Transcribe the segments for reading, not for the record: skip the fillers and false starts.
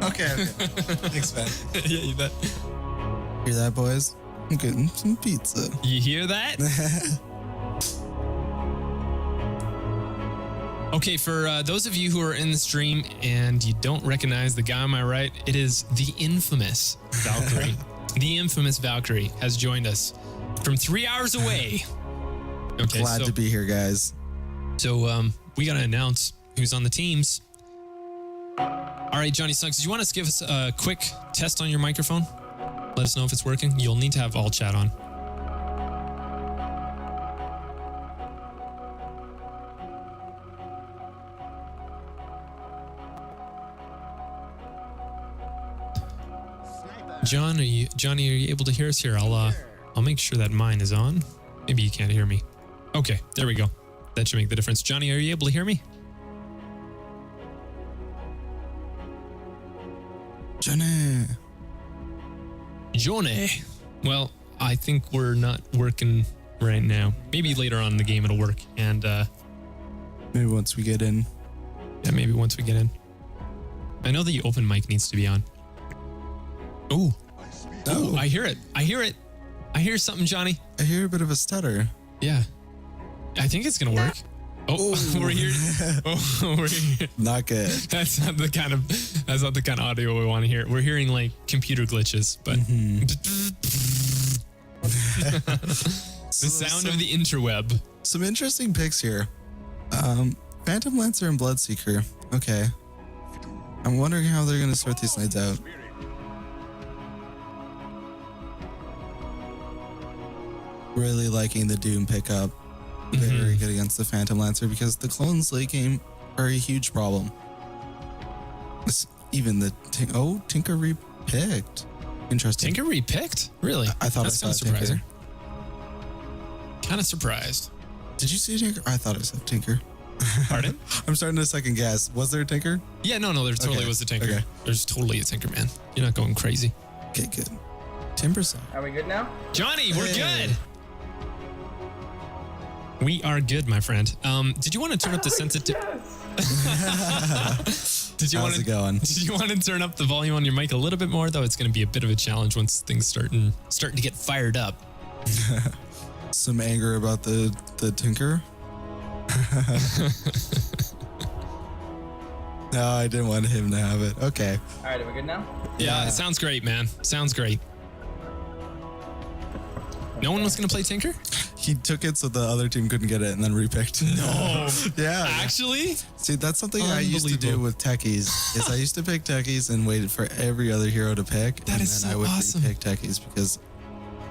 Okay. Thanks, man. Yeah, you bet. Hear that, boys? I'm getting some pizza. You hear that? Okay, for those of you who are in the stream and you don't recognize the guy on my right, it is the infamous Valkyrie. The infamous Valkyrie has joined us from 3 hours away. Okay, Glad to be here, guys. So we got to announce who's on the teams. All right, Johnny Snuggs, do you want to give us a quick test on your microphone? Let us know if it's working. You'll need to have all chat on. Johnny, are you able to hear us here? I'll make sure that mine is on. Maybe you can't hear me. Okay, there we go. That should make the difference. Johnny, are you able to hear me? Johnny. Well, I think we're not working right now. Maybe later on in the game it'll work. And maybe once we get in. Yeah, maybe once we get in. I know the open mic needs to be on. Oh, I hear it. I hear something, Johnny. I hear a bit of a stutter. Yeah. I think it's going to work. Oh, we're here. We're here. Not good. That's not the kind of audio we want to hear. We're hearing like computer glitches, but the sound of the interweb. Some interesting picks here. Phantom Lancer and Bloodseeker. Okay. I'm wondering how they're going to sort these nights out. Really liking the Doom pickup. Very good against the Phantom Lancer because the clones late game are a huge problem. Even the Tinker repicked. Interesting. Tinker repicked? Really? I thought that's I saw kind of surprising. Tinker. Kind of surprised. Did you see Tinker? I thought I saw Tinker. Pardon? I'm starting to second guess. Was there a Tinker? Yeah, no, there totally was a Tinker. Okay. There's totally a Tinker, man. You're not going crazy. Okay, good. Timbersaw. Are we good now? Johnny, we're good. We are good, my friend. Did you want to turn up the sensitivity? How's it going? Did you want to turn up the volume on your mic a little bit more, though? It's going to be a bit of a challenge once things starting to get fired up. Some anger about the Tinker. No, I didn't want him to have it. Okay. All right, are we good now? Yeah, it sounds great, man. Sounds great. No one was going to play Tinker? He took it so the other team couldn't get it and then repicked. No. Yeah. Actually? See, that's something I used to do with techies. Is I used to pick techies and waited for every other hero to pick. That is so awesome. Pick techies because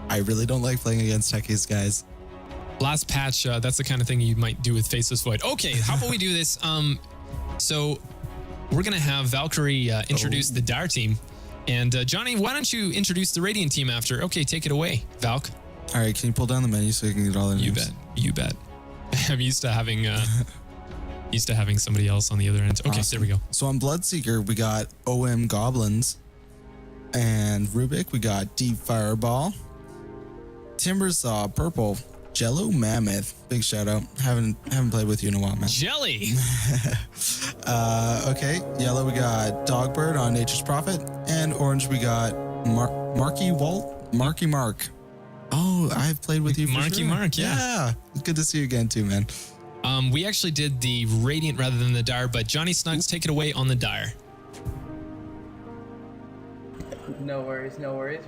I really don't like playing against techies, guys. Last patch, that's the kind of thing you might do with Faceless Void. Okay, how about we do this? So we're going to have Valkyrie introduce the Dire team. And Johnny, why don't you introduce the Radiant team after? Okay, take it away, Valk. All right, can you pull down the menu so you can get all the names? You bet. I'm used to having somebody else on the other end. Okay, awesome. There we go. So on Bloodseeker, we got OM Goblins. And Rubik, we got Deep Fireball. Timbersaw, Purple. Jello Mammoth. Big shout out. Haven't played with you in a while, man. Jelly. Okay. Yellow, we got Dogbird on Nature's Prophet. And orange, we got Marky Mark. Oh, I've played with you for Marky sure. Mark, yeah. Good to see you again too, man. We actually did the Radiant rather than the Dire, but Johnny Snuggs, take it away on the Dire. No worries.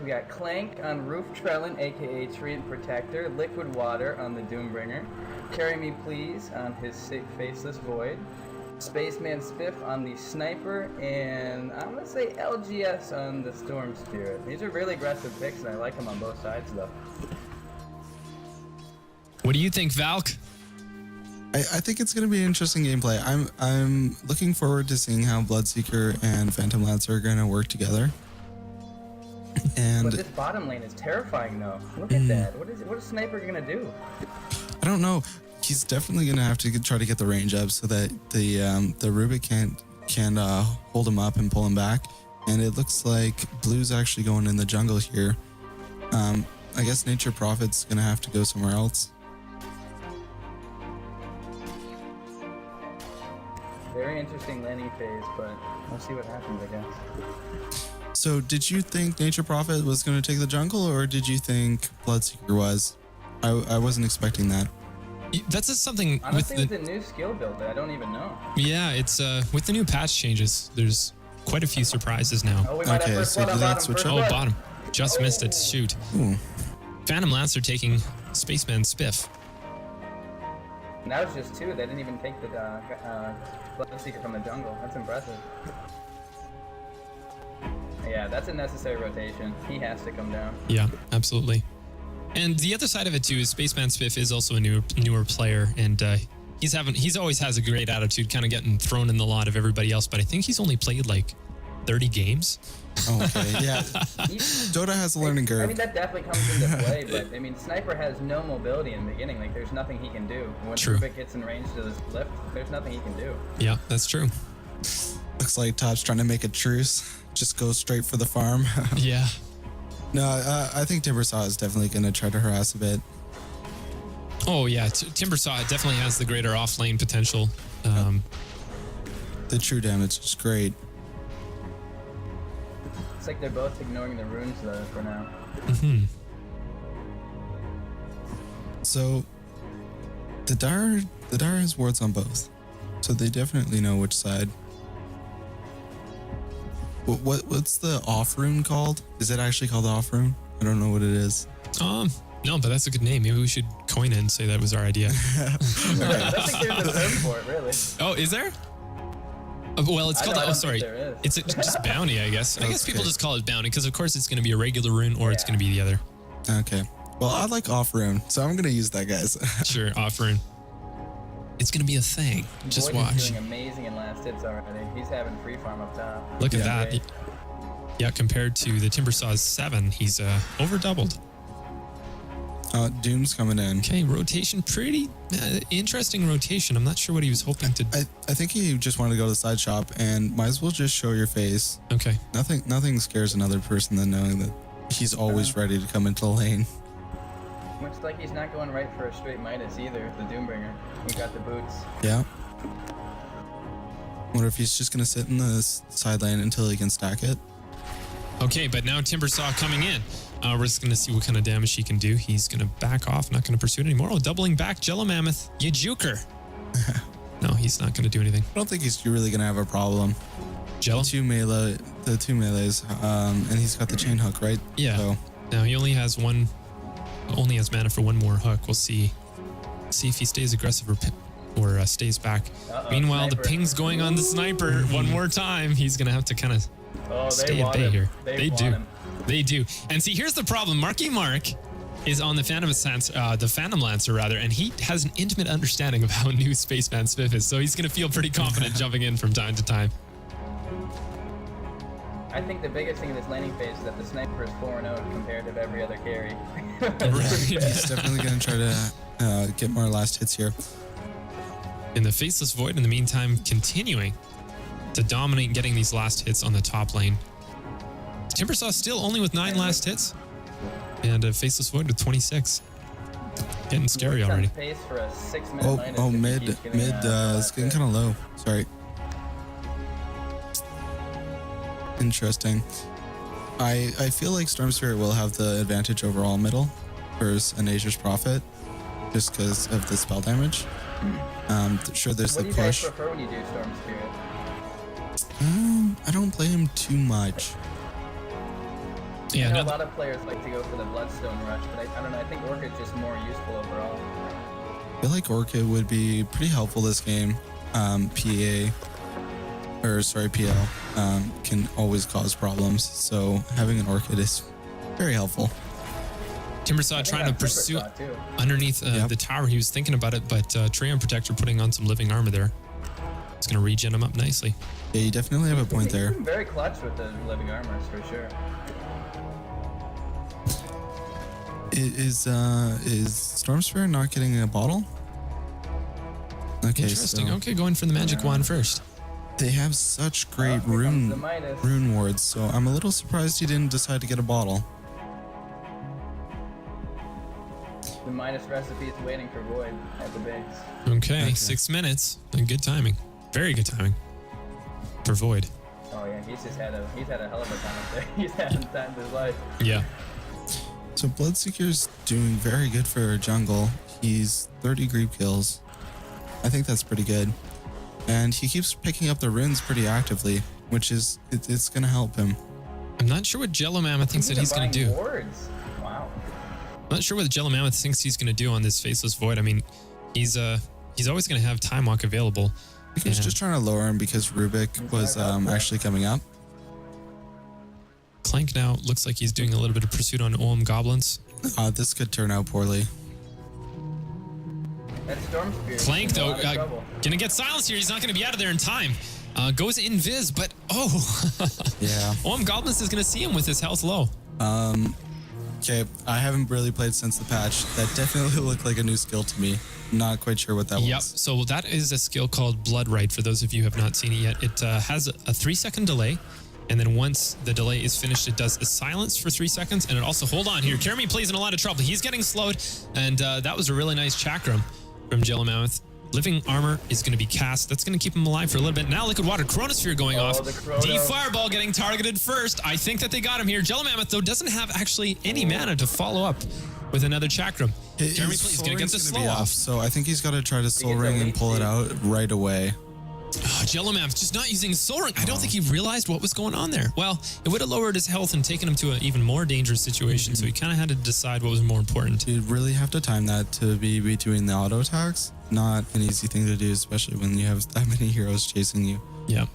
We got Clank on Roof Trellin, aka Treant Protector, Liquid Water on the Doombringer, Carry Me Please on his sick Faceless Void, Spaceman Spiff on the Sniper, and I'm going to say LGS on the Storm Spirit. These are really aggressive picks, and I like them on both sides, though. What do you think, Valk? I think it's going to be an interesting gameplay. I'm looking forward to seeing how Bloodseeker and Phantom Lancer are going to work together. And but this bottom lane is terrifying, though. Look at that. What is Sniper going to do? I don't know. He's definitely going to have to try to get the range up so that the Rubik can hold him up and pull him back. And it looks like Blue's actually going in the jungle here. I guess Nature Prophet's going to have to go somewhere else. very interesting landing phase, but we'll see what happens, I guess. So, did you think Nature Prophet was going to take the jungle, or did you think Bloodseeker was? I wasn't expecting that. That's just something Honestly, with with the new skill build that I don't even know. Yeah, it's with the new patch changes. There's quite a few surprises now. Oh, we might Okay, have first so blood on did that bottom. switch First up? Oh, blood. bottom. Just missed it. Shoot. Ooh. Phantom Lancer taking Spaceman Spiff. And that was just two. They didn't even take the Bloodseeker from the jungle. That's impressive. Yeah, that's a necessary rotation. He has to come down. Yeah, absolutely. And the other side of it too is Spaceman Spiff is also a newer player, and he's always has a great attitude, kind of getting thrown in the lot of everybody else. But I think he's only played like 30 games. Oh, okay. Yeah. Dota has a learning I curve. mean, that definitely comes into play, but I mean, Sniper has no mobility in the beginning. Like, there's nothing he can do. When True. Rubik gets in range to this lift, there's nothing he can do. Yeah, that's true. Looks like Top's trying to make a truce. Just go straight for the farm. Yeah. No, I think Timbersaw is definitely going to try to harass a bit. Oh yeah, Timbersaw definitely has the greater off lane potential. The true damage is great. It's like they're both ignoring the runes, though, for now. So the Dire has wards on both, so they definitely know which side. What's the off rune called? Is it actually called the off rune? I don't know what it is. No, but that's a good name. Maybe we should coin it and say that was our idea. I don't think there's a term for it, really. Oh, is there? Well, it's called. I don't think sorry. there It's is. just bounty, I guess. I guess people Okay. just call it bounty because, of course, it's going to be a regular rune or it's Yeah. going to be the other. Okay. Well, I like off rune, so I'm going to use that, guys. Sure, off rune. It's going to be a thing. Just Void is watch. doing amazing in last hits already. He's having free farm up top. Look at Yeah. that. Yeah, compared to the Timbersaw's 7, he's over doubled. Doom's coming in. Okay, rotation, pretty interesting rotation. I'm not sure what he was hoping to. I think he just wanted to go to the side shop, and might as well just show your face. Okay. Nothing scares another person than knowing that he's always ready to come into the lane. Looks like he's not going right for a straight Midas either, the Doombringer. He got the boots. Yeah. Wonder if he's just going to sit in the side lane until he can stack it. Okay, but now Timbersaw coming in. We're just going to see what kind of damage he can do. He's going to back off, not going to pursue it anymore. Oh, doubling back, Jello Mammoth. You juker. No, he's not going to do anything. I don't think he's really going to have a problem. Jello? The two melees, and he's got the chain hook, right? Yeah. So, Now he only has mana for one more hook. We'll see if he stays aggressive or stays back. Meanwhile, Sniper. the ping's going on the Sniper one more time. He's going to have to kind of Oh, stay they at want bay him. here. They want do. him. They do. And see, here's the problem. Marky Mark is on the Phantom Lancer rather, and he has an intimate understanding of how new Spaceman Spiff is. So he's going to feel pretty confident jumping in from time to time. I think the biggest thing in this landing phase is that the Sniper is 4-0 compared to every other carry. he's definitely going to try to get more last hits here. In the Faceless Void, in the meantime, continuing to dominate, getting these last hits on the top lane. Timbersaw still only with 9 last hits, and a Faceless Void with 26. Getting scary Works on already. pace for a 6-minute Midas if he mid keeps getting, is getting kind of low. Sorry. Interesting. I feel like Storm Spirit will have the advantage overall middle versus a Nature's Prophet, just because of the spell damage. Sure, there's What the do you guys push. prefer when you do Storm Spirit? I don't play him too much. Yeah, I know no, a lot of players like to go for the Bloodstone Rush, but I don't know, I think Orchid's just more useful overall. I feel like Orchid would be pretty helpful this game. PL can always cause problems, so having an Orchid is very helpful. Timbersaw I think trying to that's pursue Timbersaw, too. underneath Yep. the tower. He was thinking about it, but Treant Protector putting on some living armor there. It's going to regen him up nicely. Yeah, you definitely have a point there. He's been very clutch with the living armors for sure. Is Storm Spirit not getting a bottle? Okay, Interesting. so Okay, going for the magic wand first. they have such great Here comes the Midas. rune wards, so I'm a little surprised he didn't decide to get a bottle. The Midas recipe is waiting for Void at the base. Okay, 6 minutes. And good timing. Very good timing for Void. Oh yeah, he's had a hell of a time up there. He's having time of his life. Yeah. So Bloodseeker's doing very good for jungle. He's 30 creep kills. I think that's pretty good. And he keeps picking up the runes pretty actively, which is, it's going to help him. I'm not sure what Jello Mammoth thinks that he's going to do. Wards. Wow. I'm not sure what Jello Mammoth thinks he's going to do on this Faceless Void. I mean, he's always going to have Time Walk available. I think he's just trying to lower him because Rubik was actually coming up. Clank now looks like he's doing a little bit of pursuit on OM Goblins. This could turn out poorly. That Storm Spirit. Clank, though, gonna get silence here. He's not gonna be out of there in time. Goes invis, but Yeah. OM Goblins is gonna see him with his health low. Okay, I haven't really played since the patch. That definitely looked like a new skill to me. Not quite sure what that Yep. was. So that is a skill called Blood Right. For those of you who have not seen it yet, it has a 3-second delay. And then once the delay is finished, it does a silence for 3 seconds. And it also, hold on here. Jeremy plays in a lot of trouble. He's getting slowed. And that was a really nice chakram from Jello Mammoth. Living Armor is going to be cast. That's going to keep him alive for a little bit. Now Liquid Water, Chronosphere going off. Deep Fireball getting targeted first. I think that they got him here. Jello Mammoth, though, doesn't have actually any mana to follow up with another chakram. Jeremy plays going to get the slow off. So I think he's got to try to Soul Ring and pull it out right away. Jello Mammoth just not using Soul Ring. I don't think he realized what was going on there. Well, it would have lowered his health and taken him to an even more dangerous situation. So he kind of had to decide what was more important. You really have to time that to be between the auto attacks. Not an easy thing to do, especially when you have that many heroes chasing you. Yeah.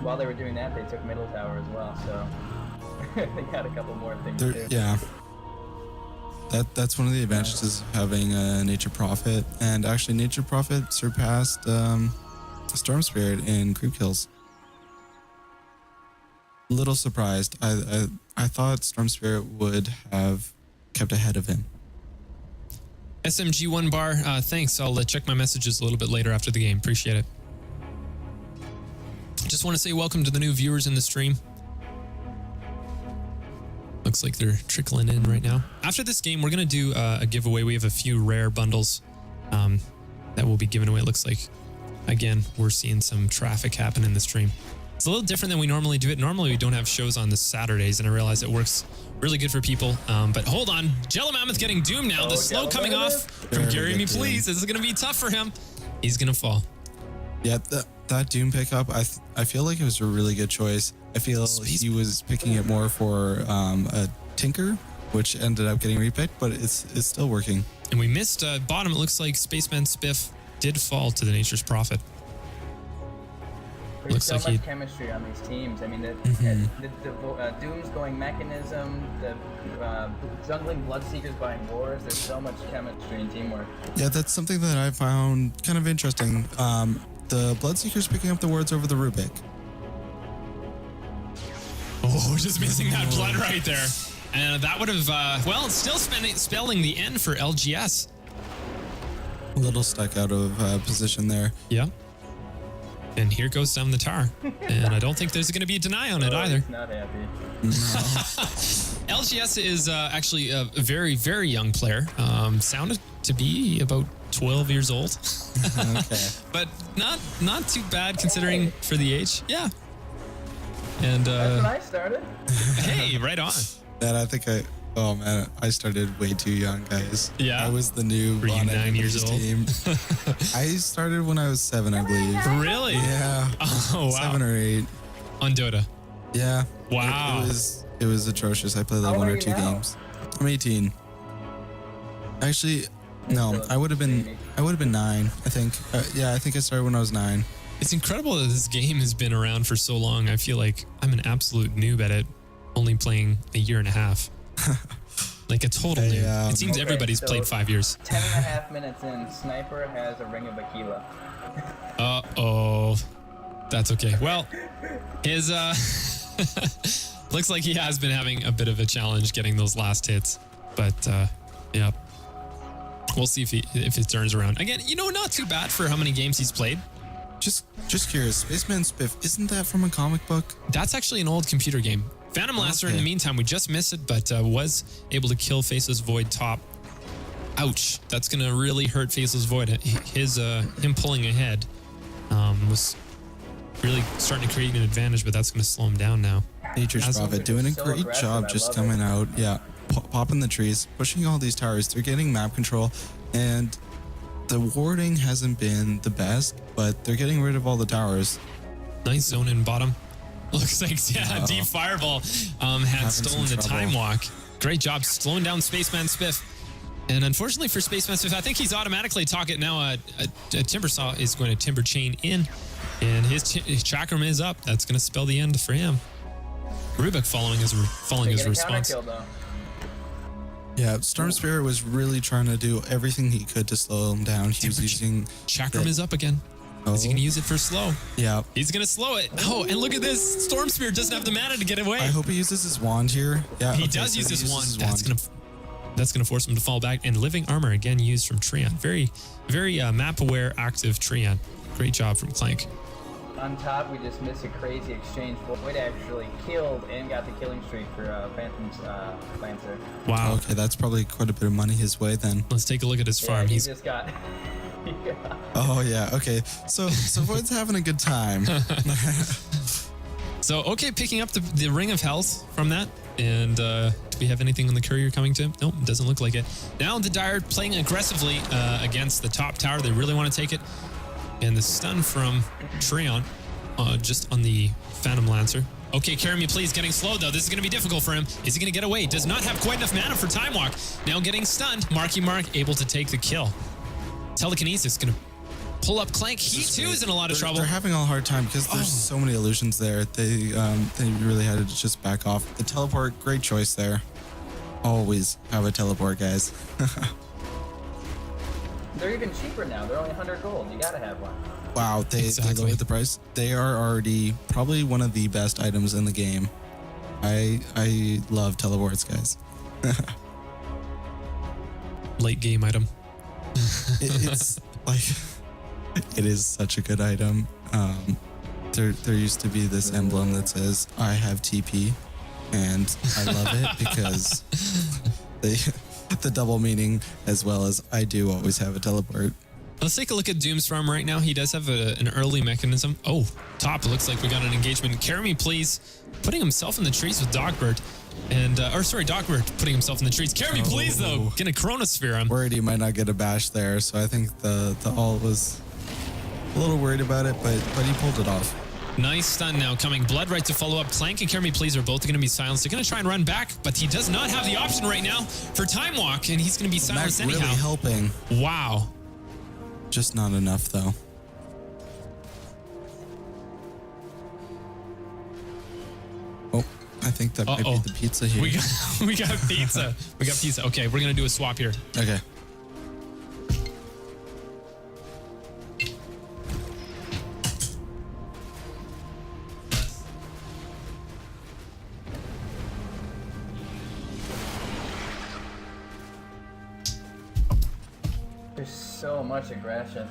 While they were doing that, they took Middle Tower as well, so they got a couple more things too. Yeah. That's one of the advantages of having a Nature Prophet. And actually, Nature Prophet surpassed Storm Spirit in creep kills. A little surprised. I thought Storm Spirit would have kept ahead of him. SMG1 bar, thanks. I'll check my messages a little bit later after the game. Appreciate it. Just want to say welcome to the new viewers in the stream. Looks like they're trickling in right now. After this game, we're going to do a giveaway. We have a few rare bundles that will be given away. It looks like, again, we're seeing some traffic happen in the stream. It's a little different than we normally do it. Normally, we don't have shows on the Saturdays, and I realize it works really good for people. But hold on. Jello Mammoth getting doomed now. The slow coming off from Carry Me Please. This is going to be tough for him. He's going to fall. Yeah, that Doom pickup, I feel like it was a really good choice. I feel he was picking it more for a Tinker, which ended up getting repicked, but it's still working. And we missed bottom. It looks like Spaceman Spiff did fall to the Nature's Prophet. There's so much chemistry on these teams. I mean, the Doom's going Mechanism, the jungling Bloodseekers buying Wars. There's so much chemistry and teamwork. Yeah, that's something that I found kind of interesting. The Bloodseekers picking up the wards over the Rubik. Oh, just missing that blood right there. And that would have, well, it's still spelling the end for LGS. A little stuck out of position there. Yeah. And here goes down the tower. And I don't think there's going to be a deny on it either. He's not happy. No. LGS is actually a very, very young player. Sounded to be about 12 years old. Okay. But not too bad considering for the age. Yeah. And That's when I started. hey, right on. And I think I started way too young, guys. Yeah. I was the noob Were you on 9 years old? team. I started when I was 7, I believe. Really? Yeah. Oh, wow. 7 or 8. On Dota. Yeah. Wow. It was atrocious. I played like How 1 old or are 2 you now? games. I'm 18. Actually, no, I would have been 9, I think. Yeah, I think I started when I was 9. It's incredible that this game has been around for so long. I feel like I'm an absolute noob at it, only playing a year and a half. Like a total noob. It seems everybody's played 5 years. 10.5 minutes in, Sniper has a ring of Aquila. Uh-oh. That's okay. Well, his looks like he has been having a bit of a challenge getting those last hits. But yeah. We'll see if it turns around. Again, not too bad for how many games he's played. Just curious, Spaceman Spiff, isn't that from a comic book? That's actually an old computer game. Phantom Laster, in the meantime, we just missed it, but was able to kill Faceless Void top. Ouch. That's going to really hurt Faceless Void. Him pulling ahead was really starting to create an advantage, but that's going to slow him down now. Nature's Prophet doing a So great aggressive, job I just love coming it. out. Yeah, popping the trees, pushing all these towers. They're getting map control, and the warding hasn't been the best, but they're getting rid of all the towers. Nice zone in bottom. Looks like, yeah, Deep Fireball had stolen the time walk. Great job slowing down Spaceman Spiff. And unfortunately for Spaceman Spiff, I think he's automatically target now. A Timber Saw is going to Timber Chain in, and his Chakram is up. That's going to spell the end for him. Rubik following his response. Counter kill, though. Yeah, Storm Spirit was really trying to do everything he could to slow him down. He was using Chakram is up again. Is he going to use it for slow? Yeah. He's going to slow it. Oh, and look at this. Storm Spirit doesn't have the mana to get away. I hope he uses his wand here. Yeah, He does use his wand. That's gonna force him to fall back. And living armor again used from Treant. Very, very map aware, active Treant. Great job from Clank. On top, we just missed a crazy exchange. Void actually killed and got the killing streak for Phantom's Lancer. Wow. Okay, that's probably quite a bit of money his way then. Let's take a look at his farm. Yeah, he He's just got. Yeah. Oh yeah. Okay. So Void's having a good time. so okay, picking up the Ring of Health from that. And do we have anything on the courier coming to him? Nope, doesn't look like it. Now the Dire playing aggressively against the top tower. They really want to take it. And the stun from Treant just on the Phantom Lancer. Okay, carry me please, getting slowed though. This is going to be difficult for him. Is he going to get away? Does not have quite enough mana for Time Walk. Now getting stunned. Marky Mark able to take the kill. Telekinesis going to pull up Clank. He too is in a lot of trouble. They're having a hard time because there's so many illusions there. They really had to just back off. The teleport, great choice there. Always have a teleport, guys. They're even cheaper now. They're only 100 gold. You gotta have one. Wow, they lowered the price. They are already probably one of the best items in the game. I love teleports, guys. Late game item. It's like it is such a good item. There used to be this emblem that says I have TP, and I love it because the double meaning as well as I do always have a teleport. Let's take a look at Doom's farm right now. He does have an early mechanism. Oh, top. It looks like we got an engagement. Carry me, please. Putting himself in the trees with Dogbird. And, Dogbird putting himself in the trees. Carry me, please, though. Get a Chronosphere. I'm worried he might not get a bash there, so I think the ult was a little worried about it, but he pulled it off. Nice stun now coming. Blood right to follow up. Clank and Carry Me Please are both going to be silenced. They're going to try and run back, but he does not have the option right now for Time Walk, and he's going to be silenced anyhow. Really helping. Wow. Just not enough, though. Oh, I think that might be the pizza here. We got pizza. We got pizza. Okay, we're going to do a swap here. Okay. There's so much aggression.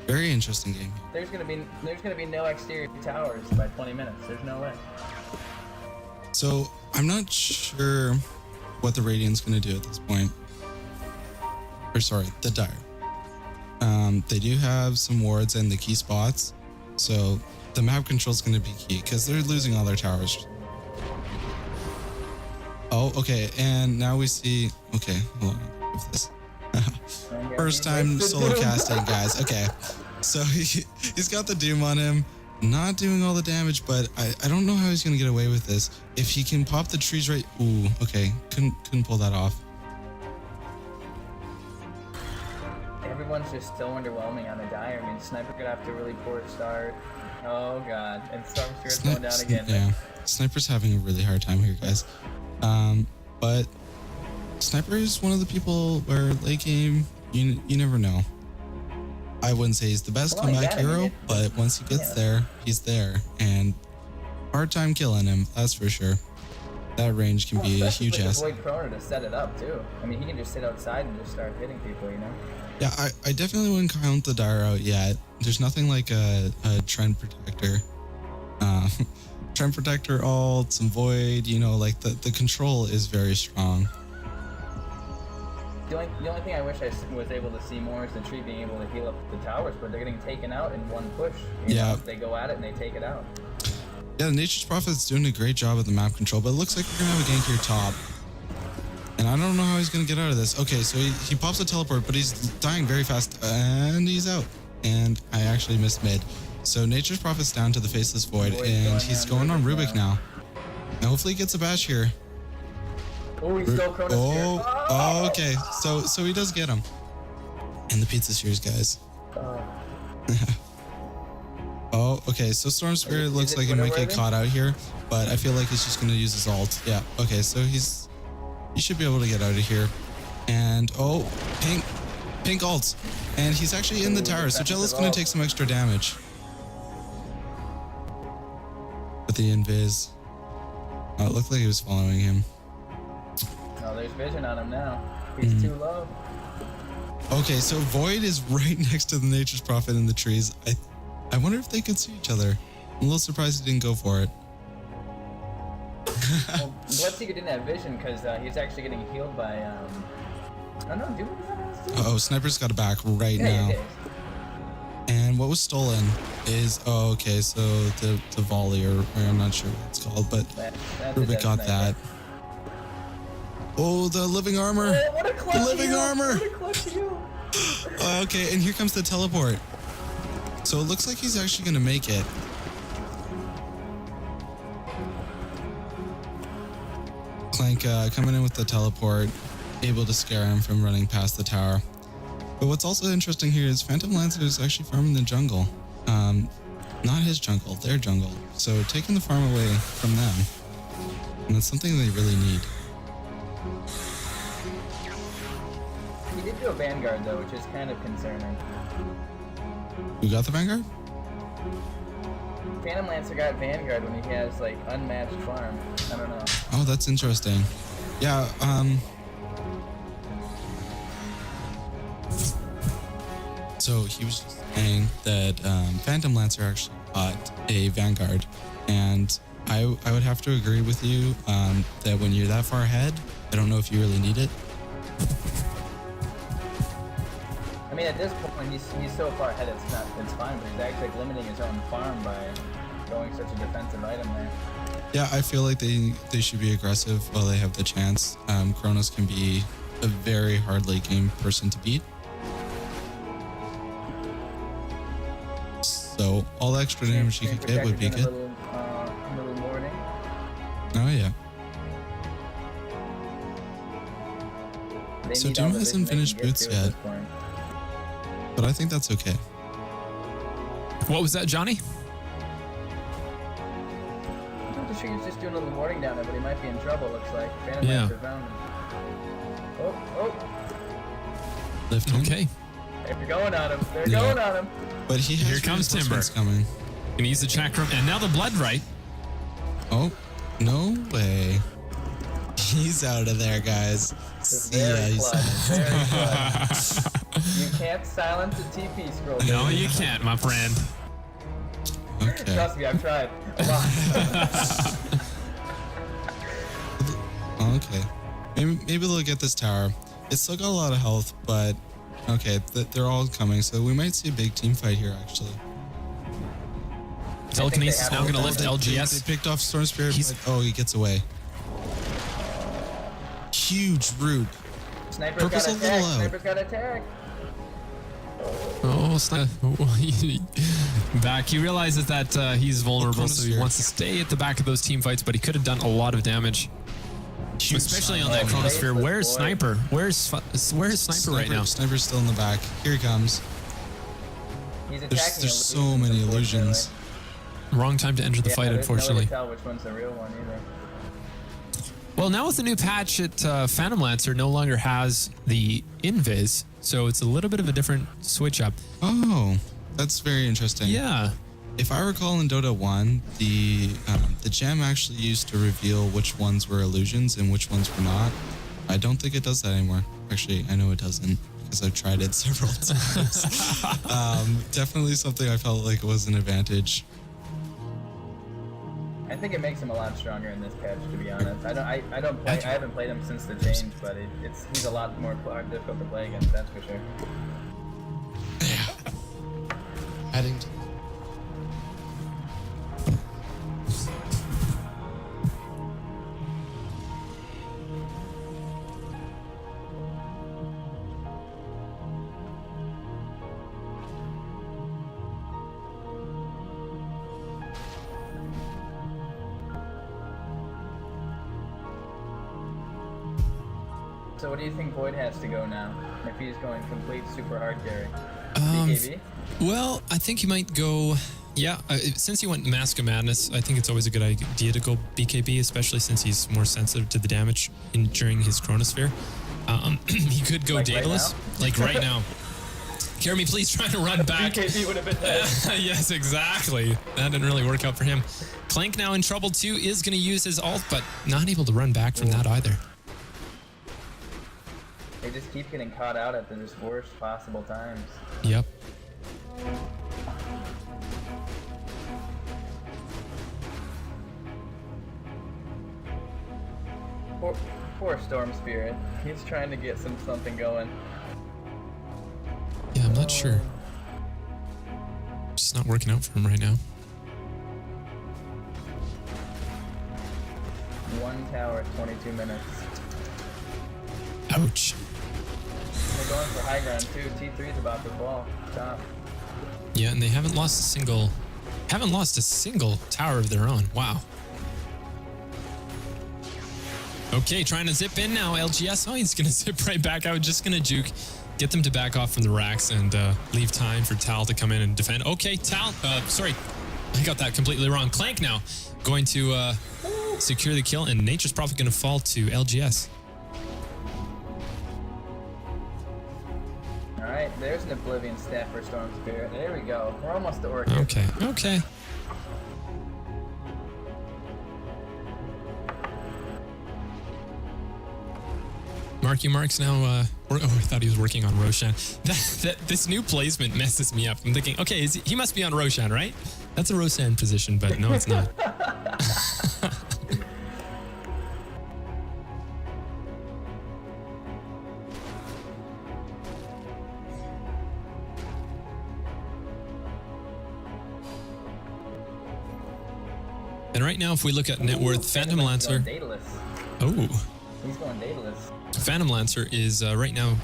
Very interesting game. There's gonna be no exterior towers by 20 minutes. There's no way. So I'm not sure what the Radiant's going to do at this point. Or sorry, the Dire. They do have some wards in the key spots, so the map control is going to be key because they're losing all their towers. Oh, okay, and now we see. Okay, hold on. Give this. First time solo casting, guys. Okay, so he's got the Doom on him. Not doing all the damage, but I don't know how he's gonna get away with this. If he can pop the trees right, ooh, okay, couldn't pull that off. Everyone's just so underwhelming on the Dire. I mean, Sniper could have to really poor start. Oh god, and Storm Spirit's going down again. Yeah, Sniper's having a really hard time here, guys. But Sniper is one of the people where late game, you never know. I wouldn't say he's the best comeback hero, but once he gets there, he's there. And hard time killing him, that's for sure. That range can be a huge asset. Void Chrono to set it up too. I mean, he can just sit outside and just start hitting people, you know? Yeah, I definitely wouldn't count the Dire out yet. There's nothing like a trend protector. Trend Protector ult, some Void, you know, like the control is very strong. The only thing I wish I was able to see more is the tree being able to heal up the towers, but they're getting taken out in one push. You know, they go at it and they take it out. Yeah, Nature's Prophet's doing a great job of the map control, but it looks like we're gonna have a gank here top. And I don't know how he's gonna get out of this. Okay, so he pops a teleport, but he's dying very fast, and he's out. And I actually missed mid. So Nature's Prophet's down to the Faceless Void, and he's going on Rubik now. And hopefully he gets a bash here. Oh, he stole Chronos Spear. Oh, okay. So he does get him. And the Pizza Shears, guys. Oh, okay. So Storm Spirit looks like he might get caught out here, but I feel like he's just going to use his ult. Yeah. Okay. So he should be able to get out of here. And oh, pink ult. And he's actually in the tower. So Jella's going to take some extra damage. With the invis. Oh, it looked like he was following him. Oh, there's vision on him now. He's too low. Okay, so Void is right next to the Nature's Prophet in the trees. I wonder if they could see each other. I'm a little surprised he didn't go for it. Well, Bloodseeker didn't have vision because he's actually getting healed by. I don't know, do we? Oh, Sniper's got a back right now. And what was stolen is okay. So the volley, or I'm not sure what it's called, but Rubik got that. Oh, the living armor! Oh, what a clutch the living heal. armor! What a clutch heal. Okay, and here comes the teleport. So it looks like he's actually going to make it. Clank coming in with the teleport, able to scare him from running past the tower. But what's also interesting here is Phantom Lancer is actually farming the jungle. Not his jungle, their jungle. So taking the farm away from them. And that's something they really need. He did do a Vanguard though, which is kind of concerning. Who got the Vanguard? Phantom Lancer got Vanguard when he has like unmatched farm. I don't know. Oh, that's interesting. Yeah, so he was just saying that Phantom Lancer actually got a Vanguard, and I would have to agree with you that when you're that far ahead, I don't know if you really need it. I mean, at this point, he's so far ahead, it's fine, but he's actually like, limiting his own farm by going such a defensive item there. Yeah, I feel like they should be aggressive while they have the chance. Kronos can be a very hard late game person to beat. So all the extra damage you could get would be good. A little warning. Oh yeah. They So need all Doom the hasn't vision they finished can get boots to at this yet. point. But I think that's okay. What was that, Johnny? I'm pretty sure he's just doing a little warning down there, but he might be in trouble, looks like. Phantom Yeah. Lancer found him. Oh. Lift him. Okay. They're going on him. They're Yeah. going on him. But he has Here comes Timber. reinforcements coming. Gonna use the chakram, and now the blood right. Oh, no way. He's out of there, guys. See ya. Very He's- clutch. Very clutch. You can't silence a TP scroll. No, you can't, my friend. Okay. Trust me, I've tried a lot. Okay. Maybe they'll get this tower. It's still got a lot of health, but okay, they're all coming, so we might see a big team fight here, actually. Telekinesis now going to lift They LGS. picked off Storm Spirit, but he gets away. Huge root. Sniper's Purple's got a little attack. out. Sniper's got attack. Oh, snap. Back. He realizes that he's vulnerable, so he Chronosphere. wants to stay at the back of those team fights, but he could have done a lot of damage. Huge Especially on that Oh, Chronosphere. nice. Where's Sniper? Where's Sniper right now? Sniper's still in the back. Here he comes. He's attacking There's so illusions, many unfortunately. illusions. Wrong time to enter the Yeah, fight, there's no way unfortunately. to tell which one's the real one either. Well, now with the new patch, Phantom Lancer no longer has the invis, so it's a little bit of a different switch up. Oh, that's very interesting. Yeah. If I recall in Dota 1, the gem actually used to reveal which ones were illusions and which ones were not. I don't think it does that anymore. Actually, I know it doesn't because I've tried it several times. Definitely something I felt like was an advantage. I think it makes him a lot stronger in this patch, to be honest. I haven't played him since the change, but he's a lot more difficult to play against. That's for sure. Adding to So what do you think Void has to go now? If he's going complete super hard carry? BKB? Well, I think he might go... Yeah, since he went Mask of Madness, I think it's always a good idea to go BKB, especially since he's more sensitive to the damage during his Chronosphere. He could go Like Daedalus, like right now. Carry me, please, trying to run back. BKB would have been nice. Yes, exactly. That didn't really work out for him. Clank now in trouble too, is going to use his ult, but not able to run back from that either. They just keep getting caught out at the just worst possible times. Yep. Poor Storm Spirit. He's trying to get something going. Yeah, I'm not sure. Just not working out for him right now. One tower, 22 minutes. Ouch. They're going for high ground too. T3's about to fall. Top. Yeah, and they haven't lost a single tower of their own. Wow. Okay, trying to zip in now. LGS. Oh, he's going to zip right back out. Just going to juke. Get them to back off from the racks and leave time for Tal to come in and defend. Okay, Tal. Sorry. I got that completely wrong. Clank now going to secure the kill, and Nature's probably going to fall to LGS. Alright, there's an Oblivion staff for Storm Spirit. There we go. We're almost to Orchid. Okay. Marky Mark's now, I thought he was working on Roshan. This new placement messes me up. I'm thinking, okay, he must be on Roshan, right? That's a Roshan position, but no, it's not. And right now, if we look at net worth, Phantom Lancer. Oh. He's going Daedalus. Phantom Lancer is right now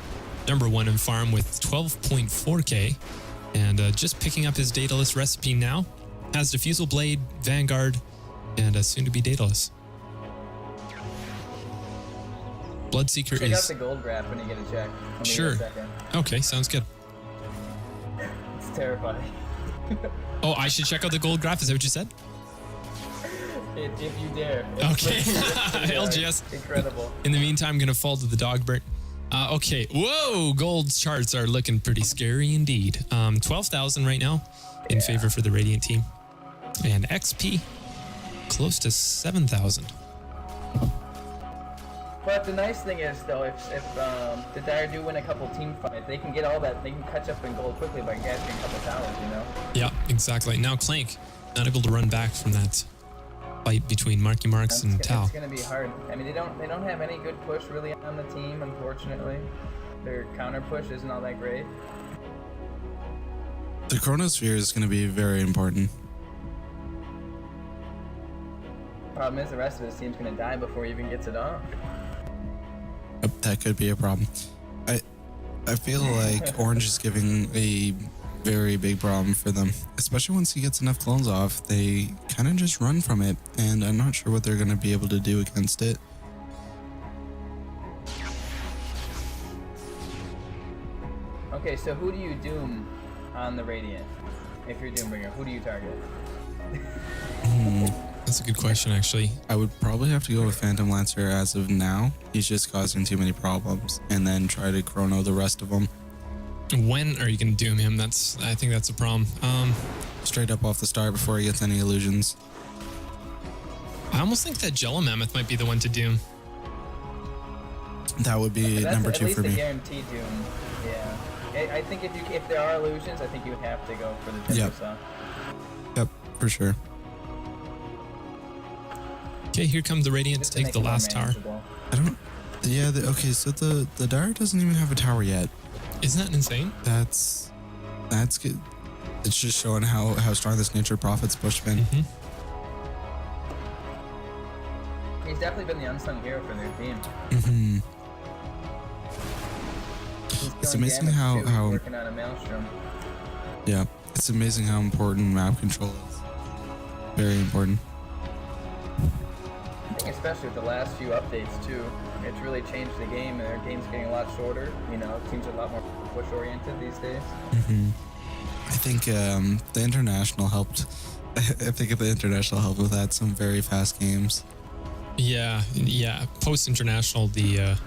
#1 in farm with 12.4k, and just picking up his Daedalus recipe now. Has Diffusal Blade, Vanguard, and soon to be Daedalus. Bloodseeker Check is... out the gold graph when you get a check. Sure. Okay, sounds good. It's terrifying. Oh, I should check out the gold graph? Is that what you said? If you dare. Okay. LGS. Incredible. In the meantime, I'm going to fall to the Dogbert. Okay. Whoa, gold charts are looking pretty scary indeed. 12,000 right now in favor for the Radiant team. And XP close to 7,000. But the nice thing is, though, if the Dire do win a couple team fights, they can get all that. They can catch up in gold quickly by catching a couple towers, you know? Yeah, exactly. Now Clank not able to run back from that fight between Marky Marks and Tal. It's going to be hard. I mean, they don't have any good push really on the team, unfortunately. Their counter push isn't all that great. The Chronosphere is going to be very important. Problem is, the rest of his team's going to die before he even gets it off. That could be a problem. I feel like Orange is giving a very big problem for them, especially once he gets enough clones off. They kind of just run from it, and I'm not sure what they're going to be able to do against it. Okay, so who do you doom on the Radiant? If you're Doombringer, who do you target? That's a good question, actually. I would probably have to go with Phantom Lancer as of now. He's just causing too many problems, and then try to chrono the rest of them. When are you going to doom him? I think that's a problem. Straight up off the start before he gets any illusions. I almost think that Jello Mammoth might be the one to doom. That would be number 2 for me. me. Guaranteed doom. Yeah. I think if there are illusions, I think you would have to go for the 10%. Yep, for sure. Okay, here comes the Radiant to Just to take make the it more last tower. manageable. I don't. Yeah. Okay. So the Dire doesn't even have a tower yet. Isn't that insane? That's good. It's just showing how strong this Nature Prophet's push been. Mhm. He's definitely been the unsung hero for their team. Mm-hmm. He's It's doing amazing damage how- too. He's how- working on a Maelstrom. Yeah. It's amazing how important map control is. Very important. I think especially with the last few updates too, it's really changed the game, and their game's getting a lot shorter. You know, teams are a lot more push oriented these days. Mm-hmm. I think the international helped. I think the international helped with that. Some very fast games. Yeah. Post international, the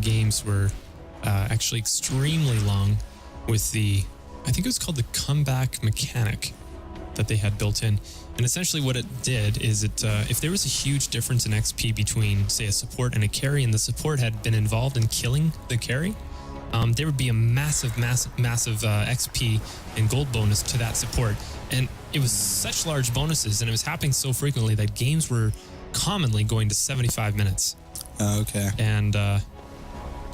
games were actually extremely long with the, I think it was called the comeback mechanic that they had built in. And essentially what it did is if there was a huge difference in XP between, say, a support and a carry, and the support had been involved in killing the carry, there would be a massive XP and gold bonus to that support. And it was such large bonuses, and it was happening so frequently that games were commonly going to 75 minutes. Okay. And not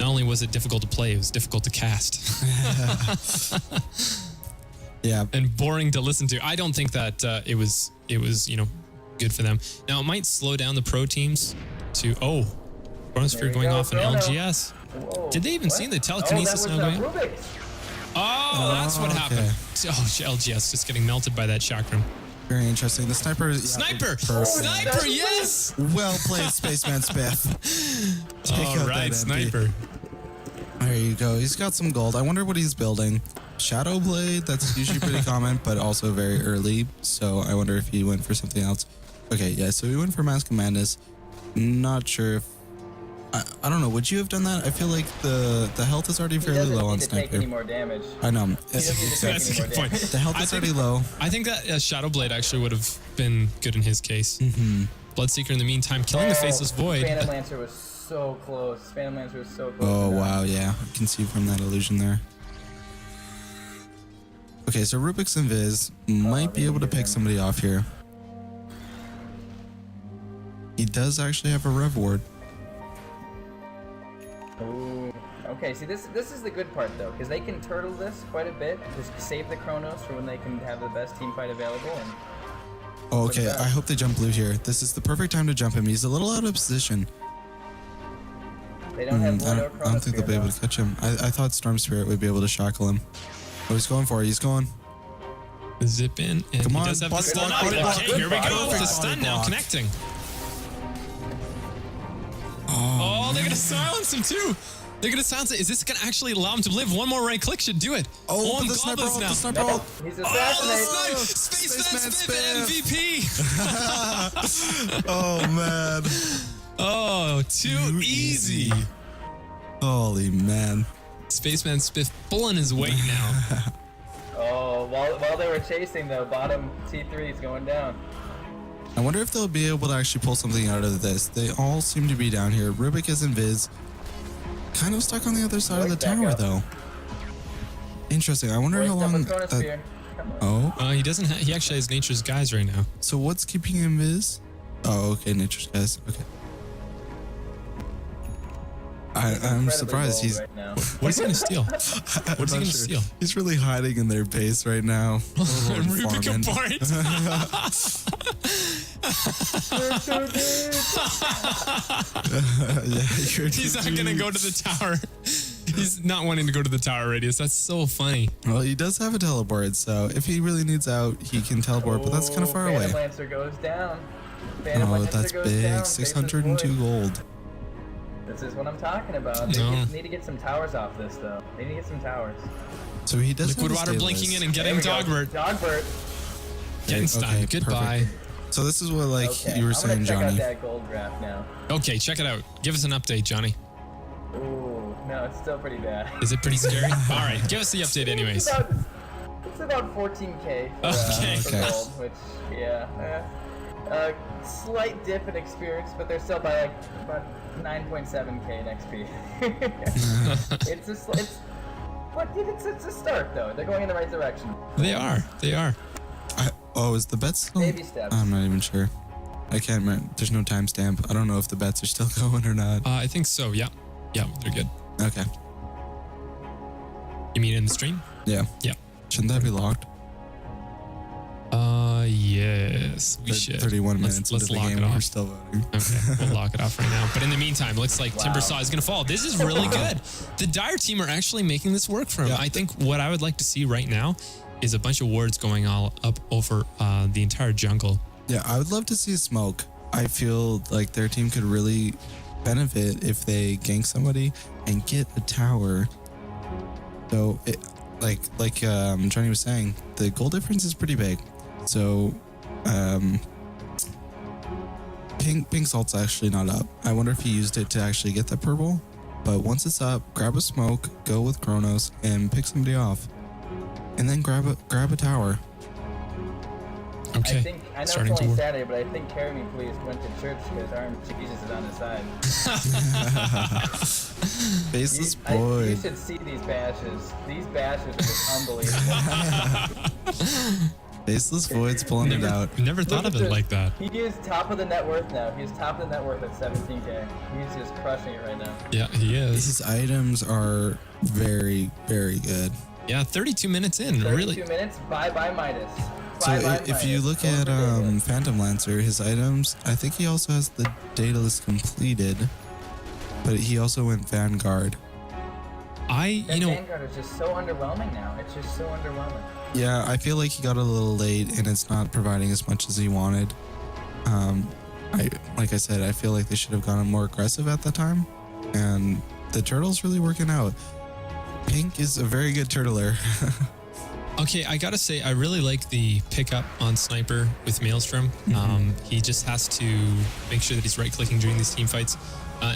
only was it difficult to play, it was difficult to cast. Yeah. And boring to listen to. I don't think that it was good for them. Now it might slow down the pro teams to Chronosphere There we going go, off in Chrono. LGS. Whoa, Did they even what? see the telekinesis Oh, now that going? was Rubik's. Oh, that's what okay. happened. Oh, LGS just getting melted by that chakram. Very interesting. The sniper. Sniper! Perfect. Sniper, yes! Well played, Spaceman Spiff. Take All out right, that MP. Sniper. There you go. He's got some gold. I wonder what he's building. Shadow Blade. That's usually pretty common, but also very early. So I wonder if he went for something else. Okay, yeah. So he went for Mask of Madness. Not sure if. I don't know. Would you have done that? I feel like the health is already He fairly doesn't low on need to take any Sniper. more damage. I know. He doesn't need to take That's a any more good point. damage. The health I is think- already low. I think that Shadow Blade actually would have been good in his case. Mm-hmm. Bloodseeker in the meantime, killing the Faceless Void. Phantom Lancer was so close. Phantom Lancer was so close. Oh to that. wow, yeah, I can see from that illusion there. Okay, so Rubik's Invis might be they able to did pick him. somebody off here. He does actually have a rev ward. Ooh. Okay, see this is the good part though, because they can turtle this quite a bit, just save the Chronos for when they can have the best team fight available. And Oh, okay, that? I hope they jump blue here. This is the perfect time to jump him. He's a little out of position. they don't have I Void or don't think they'll be able to catch him. I thought Storm Spirit would be able to shackle him. Oh, he's going for it. He's going. Zip in, and Come he on, does have the body stun block, up. body block. Okay, here we go. Perfect The body stun now block. connecting. Oh, they're gonna silence him too. They're gonna silence it. Is this gonna actually allow him to live? One more right click should do it. Oh, and but the sniper Goblins ult, now. the sniper No, ult. he's Oh, the assassinated. snipe! Spaceman Spaceman Spiff MVP. Oh man. Oh, too easy. Holy man. Spaceman Spiff pulling his weight now. Oh, while they were chasing though, bottom T3 is going down. I wonder if they'll be able to actually pull something out of this. They all seem to be down here. Rubik is Invis. Kind of stuck on the other side of the Back tower up. though. Interesting. I wonder how Waste up long with that. Chronosphere. Come on. Oh, He doesn't. He actually has Nature's Guys right now. so what's keeping him is? Oh, okay, Nature's Guys. Okay. I'm Incredibly surprised bold he's. right now. What is he gonna steal? What is he gonna steal? He's really hiding in their base right now. Rubik Farming. apart. Yeah, you're He's not gonna go to the tower. He's not wanting to go to the tower radius. That's so funny. Well, he does have a teleport, so if he really needs out, he can teleport. But that's kind of far Phantom away. Lancer goes down. Phantom Oh, Lancer that's goes big. down. 602 Faceless Void. gold. This is what I'm talking about. They No. need to get some towers off this though. They need to get some towers. So he does. Liquid have a water stay blinking list. in and There getting we go. Dogbert. Dogbert. Getting stunned. Okay, Goodbye. So this is what like Okay, you were I'm saying, gonna check Johnny. out that gold draft now. Okay, check it out. Give us an update, Johnny. Ooh, no, it's still pretty bad. Is it pretty scary? All right, give us the update anyways. It's about 14k for, Okay. for Okay. gold, which, yeah. Slight dip in experience, but they're still by like about 9.7k in XP. It's a start though. They're going in the right direction. They are. They are. Oh, is the bet still? Baby steps. I'm not even sure. I can't remember. There's no timestamp. I don't know if the bets are still going or not. I think so. Yeah. Yeah, they're good. Okay. You mean in the stream? Yeah. Yeah. Shouldn't that be locked? Yes, we should. 31 Let's minutes into the lock game, it we're off. still voting. Okay, we'll lock it off right now. But in the meantime, looks like Wow. Timbersaw is going to fall. This is really good. The Dire team are actually making this work for him. Yeah. I think what I would like to see right now is a bunch of wards going all up over the entire jungle. Yeah, I would love to see smoke. I feel like their team could really benefit if they gank somebody and get a tower. So, Johnny was saying, the goal difference is pretty big. So, Pink's ult's actually not up. I wonder if he used it to actually get that purple. But once it's up, grab a smoke, go with Chronos, and pick somebody off. And then grab a tower. Okay, I think, I know starting it's to only work. Saturday, but I think Carry Me Please went to church because Arm Jesus is on his side. Faceless You Void. should see these bashes. These bashes are just unbelievable. Faceless Void's pulling it out. Never thought of Look at it this. like that. He is top of the net worth now. He's top of the net worth at 17K. He's just crushing it right now. Yeah, he is. His items are very, very good. Yeah, 32 minutes in. 32 Really. minutes, bye-bye Midas. So Bye-bye if you Midas. look Don't at forget it. Phantom Lancer, his items, I think he also has the Daedalus completed, but he also went Vanguard. That Vanguard is just so underwhelming now. It's just so underwhelming. Yeah, I feel like he got a little late and it's not providing as much as he wanted. Like I said, I feel like they should have gone more aggressive at that time, and the turtle's really working out. Pink is a very good turtler. Okay, I gotta say, I really like the pickup on Sniper with Maelstrom. He just has to make sure that he's right-clicking during these team fights.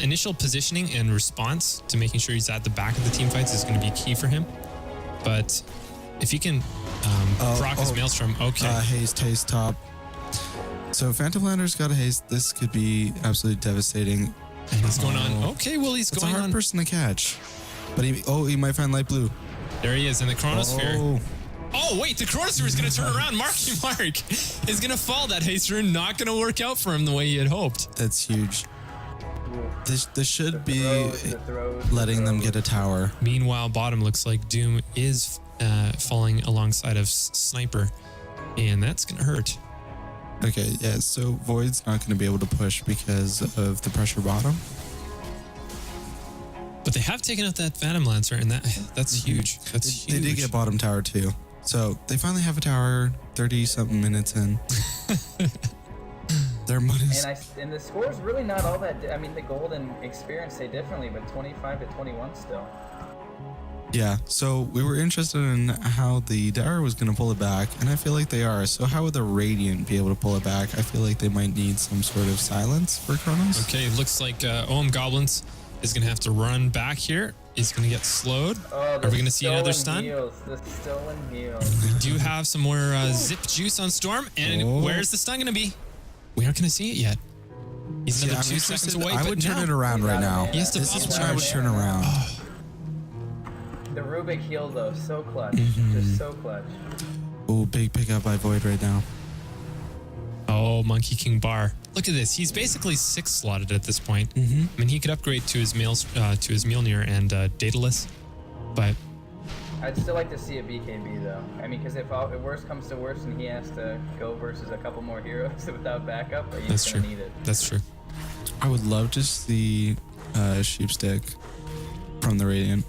Initial positioning and response to making sure he's at the back of the team fights is going to be key for him. But if he can proc his Maelstrom, okay. Haste top. So Phantom Lander's got a haste. This could be absolutely devastating. And he's going on. Okay, well, he's It's a going hard on. person to catch. But he might find light blue. There he is in the Chronosphere. Oh. Oh, wait, the Chronosphere is going to turn around. Marky Mark is going to fall. That haste rune not going to work out for him the way he had hoped. That's huge. This should be The throws, letting them get a tower. Meanwhile, bottom looks like Doom is falling alongside of Sniper, and that's going to hurt. Okay, yeah, so Void's not going to be able to push because of the pressure bottom. But they have taken out that Phantom Lancer, and that's huge. That's They huge. did get bottom tower too. So they finally have a tower 30-something minutes in. Their money's... And the score is really not all that. I mean, the gold and experience say differently, but 25 to 21 still. Yeah, so we were interested in how the Dire was going to pull it back, and I feel like they are. So how would the Radiant be able to pull it back? I feel like they might need some sort of silence for Chronos. Okay, looks like OM Goblins is going to have to run back here. He's going to get slowed. Oh, Are we going to see another stun? The stolen heals. We do have some more zip juice on Storm, and Oh. where's the stun going to be? We aren't going to see it yet. He's Yeah, another I'm 2 seconds interested. away. I but would turn now- it around right now. He has to This is pop where I would charge. turn around. The Rubik heal though, so clutch. Mm-hmm. Just so clutch. Oh, big pickup by Void right now. Oh, Monkey King Bar. Look at this. He's basically 6 slotted at this point. I mean, he could upgrade to his Mjolnir and Daedalus, but I'd still like to see a BKB though. I mean, because if worst comes to worst and he has to go versus a couple more heroes without backup, he's that's gonna true. need it. That's true. I would love to see Sheepstick from the Radiant.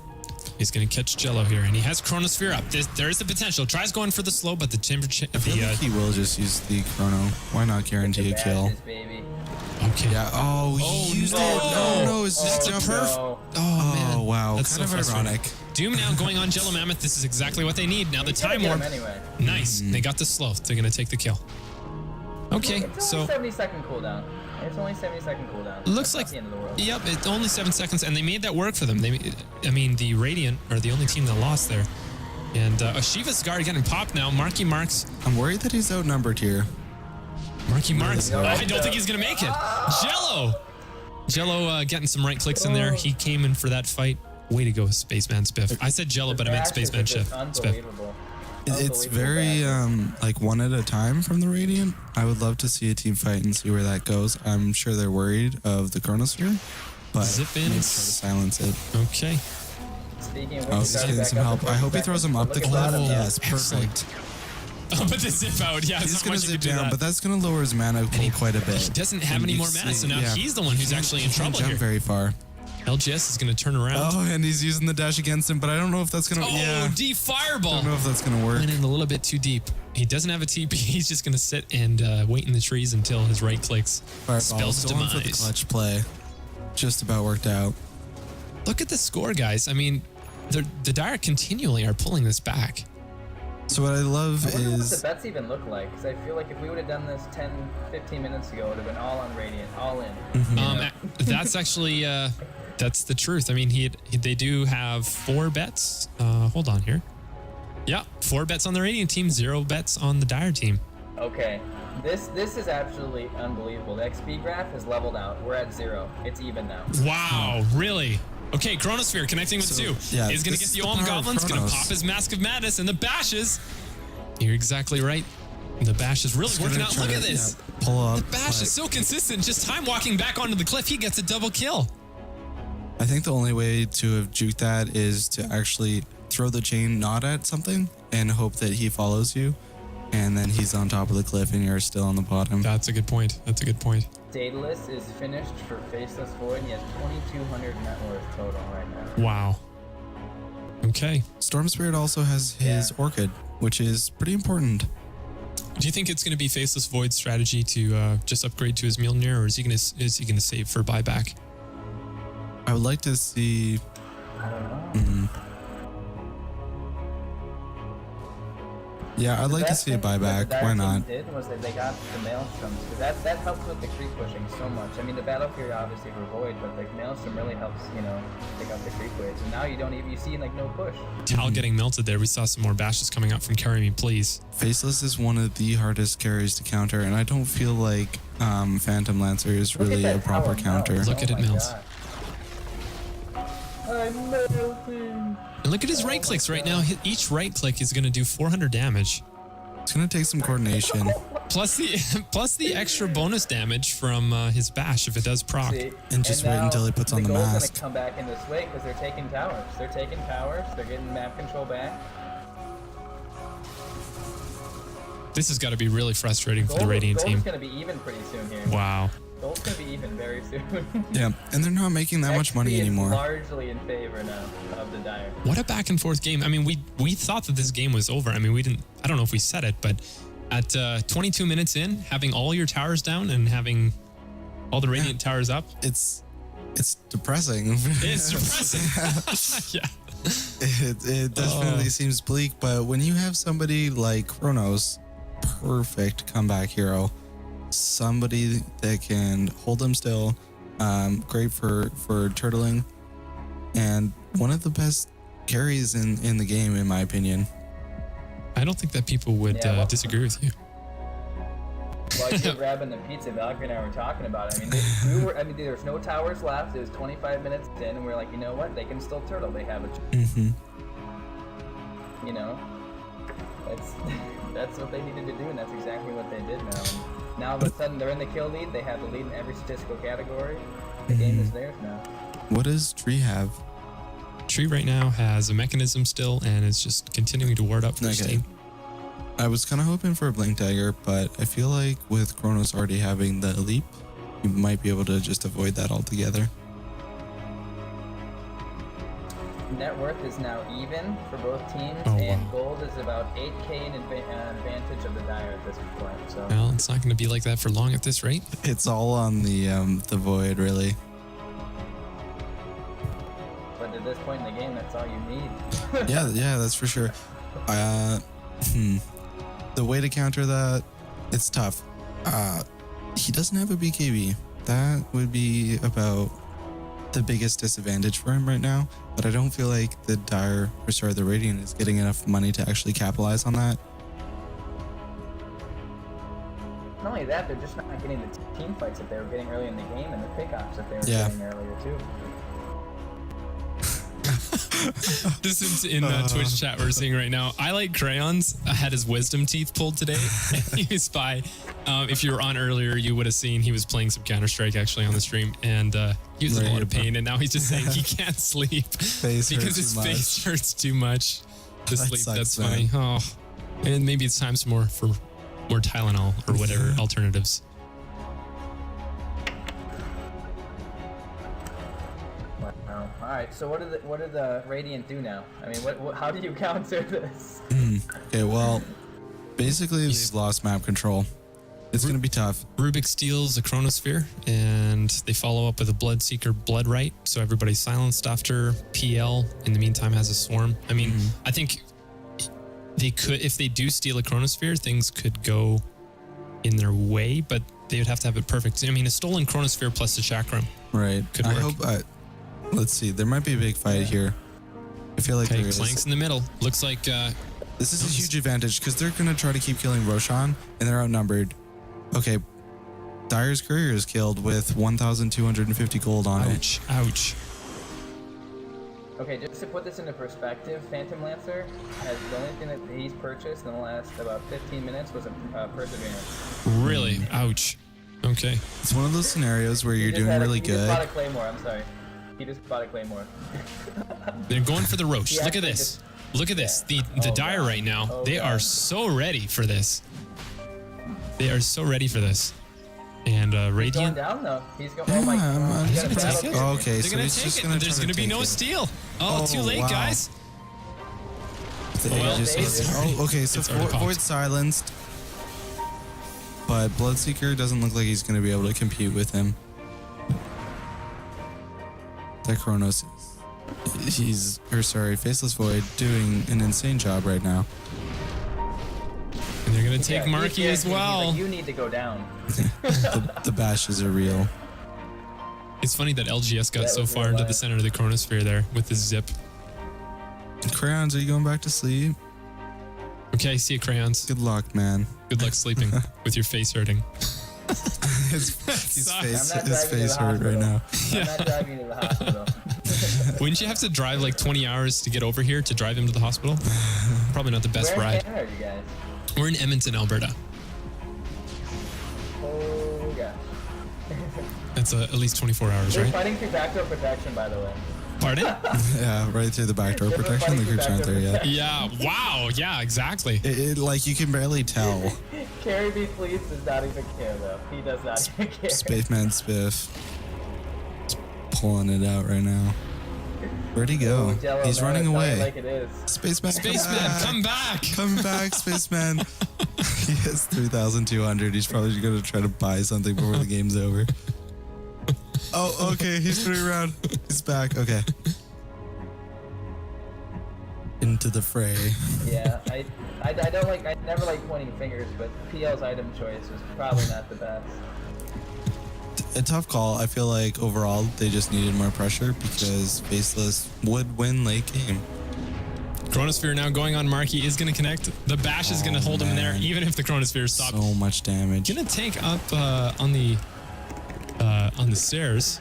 He's going to catch Jello here, and he has Chronosphere up. There is the potential. Tries going for the slow, but the temperature. I feel like he will just use the Chrono. Why not guarantee a kill? Bashes, baby. Okay. Yeah. Oh, he used no. it. No, it's That's just a jump. perf. No. Oh, man. Oh, wow. That's kind so of frustrating. ironic. Doom now going on Jello Mammoth. This is exactly what they need. Now the He's gonna time get him warp. anyway. Nice. They got the slow. They're going to take the kill. Okay, It's so only 70-second cooldown. It's only 70-second cooldown. looks That's like not the end of the world. yep, it's only 7 seconds, and they made that work for them. I mean, the Radiant are the only team that lost there. And Shiva's guard getting popped now. Marky Marks. I'm worried that he's outnumbered here. Marky Marks. No, I don't think he's going to make it. Jello. Jello getting some right clicks in there. He came in for that fight. Way to go, Spaceman Spiff. I said Jello, but I meant Bashes Spaceman are just Spiff. Unbelievable. It's Unbelievable very badness. like one at a time from the Radiant. I would love to see a team fight and see where that goes. I'm sure they're worried of the Chronosphere, but Zip in. maybe try to silence it. Okay. Speaking of which, Oh, he's he's already getting back some up help. to I hope he 40 throws him up the seconds. cliff. Look at that. Yes, excellent. perfect. Oh, but the zip out. Yeah, He's it's not gonna much you zip can do down, that. but that's gonna lower his mana pool quite a He bit. doesn't have And any you more mana, so now yeah. he's the one who's actually in He can't trouble jump here. very far. LGS is going to turn around. Oh, and he's using the dash against him, but I don't know if that's gonna. Oh, Yeah, D I fireball. don't know if that's gonna work. Went in a little bit too deep. He doesn't have a TP. He's just going to sit and wait in the trees until his right clicks. Fireball Spells going for the demise. clutch play. Just about worked out. Look at the score, guys. I mean, the Dire continually are pulling this back. So what I love I wonder what the is bets even look like, because I feel like if we would have done this 10, 15 minutes ago, it would have been all on Radiant, all in. Mm-hmm. You know? That's actually that's the truth. I mean, they do have 4 bets. Hold on here. Yeah, 4 bets on the Radiant team, 0 bets on the Dire team. Okay, this is absolutely unbelievable. The XP graph has leveled out. We're at 0. It's even now. Wow, really? Okay, Chronosphere connecting with So, 2. yeah, He's going to this get is the the Olm power of Goblins, going to Chronos. pop his Mask of Madness and the bashes. You're exactly right. The bash is really working out. Look at this. Yeah, pull up. The bash is so consistent. Just time walking back onto the cliff, he gets a double kill. I think the only way to have juked that is to actually throw the chain not at something and hope that he follows you, and then he's on top of the cliff and you're still on the bottom. That's a good point. That's a good point. Daedalus is finished for Faceless Void, and he has 2,200 net worth total right now. Wow. Okay. Storm Spirit also has his Yeah. Orchid, which is pretty important. Do you think it's going to be Faceless Void's strategy to just upgrade to his Mjolnir, or is he going to save for buyback? I would like to see. I don't know. Yeah, I'd The like to best see a thing that the buyback. Dire Why team not? did was that they got the Maelstroms, because that helps with the creep pushing so much. I mean, the Valkyrie obviously for Void, but the Maelstrom really helps, pick up the creep waves. And now you see like no push. Tal getting melted there. We saw some more bashes coming up from Carry Me, Please. Faceless is one of the hardest carries to counter, and I don't feel like Phantom Lancer is Look at really that a proper tower counter. melt. Look at it my melt. God. I'm melting. And look at his right clicks right now. Each right click is going to do 400 damage. It's gonna take some coordination. Plus the extra bonus damage from his bash if it does proc. See? And just wait now until he puts on the gold's mask. gonna come back into sway because they're taking towers. They're taking towers. They're getting map control back. This has got to be really frustrating for the Gold, Radiant gold team. is gonna be even pretty soon here. Wow. Gold's gonna be even very soon. Yeah, and they're not making that much money XP is anymore. largely in favor now of the Dire. What a back and forth game. I mean, we thought that this game was over. I mean, I don't know if we said it, but at 22 minutes in, having all your towers down and having all the Radiant towers up, It's depressing. it's depressing. Yeah. It definitely seems bleak, but when you have somebody like Chronos, perfect comeback hero, somebody that can hold them still, great for turtling, and one of the best carries in the game, in my opinion. I don't think that people would Yeah, well- disagree with you. While you were grabbing the pizza, Valkyrie and I were talking about it. I mean, there was no towers left. It was 25 minutes in, and we are like, you know what? They can still turtle. They have a, Mm-hmm. that's what they needed to do, and that's exactly what they did now. And now all of a sudden they're in the kill lead. They have the lead in every statistical category. The game is theirs now. What does Tree have? Tree right now has a mechanism still, and it's just continuing to ward up for his Okay. team. I was kind of hoping for a Blink Dagger, but I feel like with Chronos already having the Leap, you might be able to just avoid that altogether. Net worth is now even for both teams, Oh, and wow. gold is about 8k in advantage of the Dire at this point. So Well, it's not going to be like that for long at this rate. It's all on the Void, really. but at this point in the game, that's all you need. Yeah, that's for sure. The way to counter that, it's tough. He doesn't have a BKB. That would be about the biggest disadvantage for him right now. But I don't feel like the the Radiant is getting enough money to actually capitalize on that. Not only that, they're just not getting the team fights that they were getting early in the game and the pickoffs that they were Yeah. getting earlier too. Just in Twitch chat we're seeing right now. I like crayons. I had his wisdom teeth pulled today. He was by. If you were on earlier, you would have seen he was playing some Counter-Strike actually on the stream, and he was in a lot of pain. And now he's just saying he can't sleep because his face hurts too much to sleep. Sucks, That's man. funny. Oh, and maybe it's time for more Tylenol or whatever alternatives. Wow. All right. So what did the Radiant do now? I mean, how do you counter this? Okay, well, basically they've lost map control. It's going to be tough. Rubik steals a Chronosphere, and they follow up with a Bloodseeker Bloodright. So everybody's silenced after PL. In the meantime, has a Swarm. I mean, I think they could, if they do steal a Chronosphere, things could go in their way, but they would have to have it perfect. I mean, a stolen Chronosphere plus the Chakram. Right. Could I work. hope. Let's see. There might be a big fight here. I feel like Okay, there is. Clank's in the middle. Looks like This is a huge advantage because they're going to try to keep killing Roshan, and they're outnumbered. Okay. Dire's Courier is killed with 1,250 gold on it. ouch. Okay, just to put this into perspective, Phantom Lancer has the only thing that he's purchased in the last about 15 minutes was a Perseverance. Really? Ouch. Okay. It's one of those scenarios where you're doing really He just bought a good. Claymore, I'm sorry. He just bought a Claymore. They're going for the Roche. He Look at actually this. just- Look at this. The Oh, Dire God. right now, Oh, they God. are so ready for this. They are so ready for this. And He's going Radiant. down though. He's going. Oh my Yeah, I'm God. He's got a gonna battle take it. gear. Oh, okay, They're so gonna he's take just it. going to There's gonna be no steal. Oh, too late, wow. guys. Well, it's okay, so It's already popped. Void silenced. But Bloodseeker doesn't look like he's going to be able to compete with him. That Chronos Faceless Void doing an insane job right now. And they're gonna take Yeah, Marky he's as scared. He's well. like, you need to go down. The bashes are real. It's funny that LGS got That so was far real into the life. center of the Chronosphere there with the zip. Crayons, are you going back to sleep? Okay, I see it, Crayons. Good luck, man. Good luck sleeping with your face hurting. His sucks. face, I'm not his driving to face the hurt right hospital. now. I'm not driving you to the hospital. Wouldn't you have to drive like 20 hours to get over here to drive him to the hospital? Probably not the best Where in ride. Canada are you guys? We're in Edmonton, Alberta. Oh gosh. That's at least 24 hours, They're right? fighting through backdoor protection, by the way. Pardon? Yeah, right through the backdoor They're protection. fighting The through groups aren't there backdoor yet. Yeah. Wow. Yeah, exactly. Like, you can barely tell. Carry me, please, does not even care, though. He does not even care. Spaceman Spiff. Just pulling it out right now. Where'd he go? Oh, Jello, He's man, running I tell you away. Like it is. Spaceman, Spaceman, come back. Come back, Spaceman. He has 3,200. He's probably going to try to buy something before the game's over. Oh, okay. He's turning around. He's back. Okay. Into the fray. Yeah, I don't like, I never like pointing fingers, but PL's item choice was probably not the best. A tough call. I feel like overall they just needed more pressure because Faceless would win late game. Chronosphere now going on Marky is going to connect. The bash is going to hold him in there, man. even if the Chronosphere stops. So much damage. Gonna tank up on the stairs.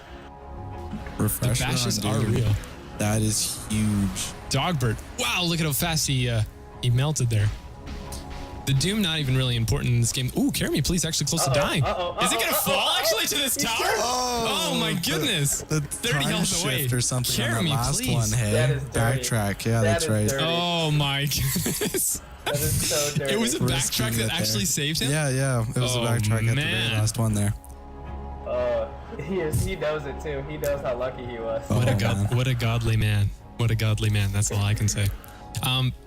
The Refresher bashes on are Doom. real. That is huge. Dogbert. Wow, look at how fast he melted there. The Doom not even really important in this game. Ooh, carry me, please. Actually close to dying. Is it gonna fall actually to this tower? Oh my goodness. The 30 time health away. shift or something Carry on me, that last please. one. Hey, That is dirty. backtrack. Yeah, That that's is right. dirty. Oh my goodness. That is so dirty. It was a Risking backtrack it that there. actually saved him? Yeah. It was Oh, a backtrack at the man. very last one there. He knows it too. He knows how lucky he was. Oh, What a man. what a godly man. What a godly man. That's all I can say.